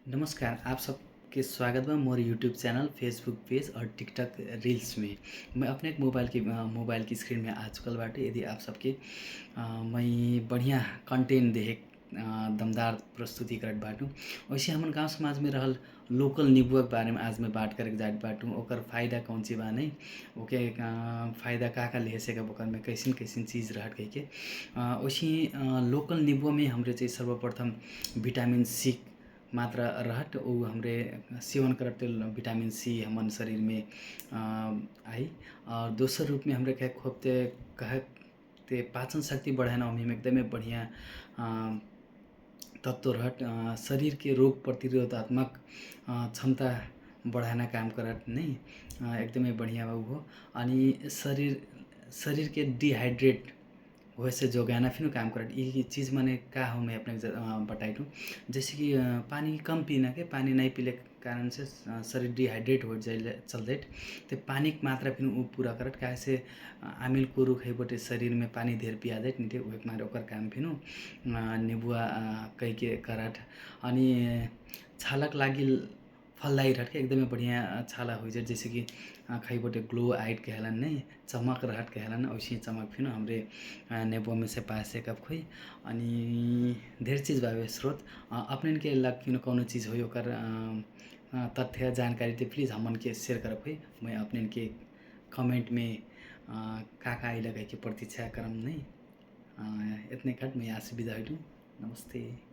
नमस्कार, आप सबके स्वागत बा more YouTube channel, Facebook page और टिकटॉक रील्स में। मैं अपने एक मोबाइल की स्क्रीन में आ चुकल बाटे। यदि आप सबके मैं बढ़िया कंटेंट देहे दमदार प्रस्तुति करत बाटूँ। वैसे हमन गाँव समाज में रहल लोकल नींबुआ के बारे में आज मैं बात करे जात बाटूँ। ओकर फ़ायदा कौन सी बा नहीं, ओके फ़ायदा का ले सके ओकर में कैसन-कैसन चीज़ रहत कहि के। वैसे लोकल नींबुआ में हमरे चाहिँ सर्वप्रथम विटामिन सी मात्रा रहत उ हमरे सेवन करत ते विटामिन सी हमन शरीर में आई। और दोसर रूप में हमरे कहे ते पाचन शक्ति बढ़ाना ओमे में एकदमै बढ़िया तत्व रहत। शरीर के रोग प्रतिरोधात्मक क्षमता बढ़ाना काम करत नहीं, एकदमै बढ़िया बा उहो। अनि शरीर के डिहाइड्रेट वैसे जोगाना फिर काम करत। ये चीज़ माने का हो मैं अपने बताई दूँ। जैसे कि पानी कम पीना के पानी नहीं पीले के कारण से शरीर डिहाइड्रेट हो जाइले चलदेट। ते पानी की मात्रा फिर उ पूरा करत काहे से आमिल कुरु खइबटे शरीर में पानी ढेर पिया देत निते उहेक मारे ओकर काम फिनु नेबुआ कहि के करत। अनि छालक लागि फलदायी रहत के एकदमै बढ़िया छाला होइ जात। जैसे कि खइबटे ग्लो आइट कहेलन नहीं, चमक रहत कहेलन वैसे चमक फिनु हमरे नेबुआ में से पा सकब खोइ। अनि ढेर चीज़ बावे स्रोत। अपनेन के लग फिनु कौनो चीज़ होई ओकर तथ्य जानकारी ते प्लीज़ हमन के शेयर करब खोइ। मैं अपनेन के कमेंट में का आइला कहि के प्रतीक्षा करम नहीं। इतने कट मैं यहाँ से विदा होइलु। नमस्ते।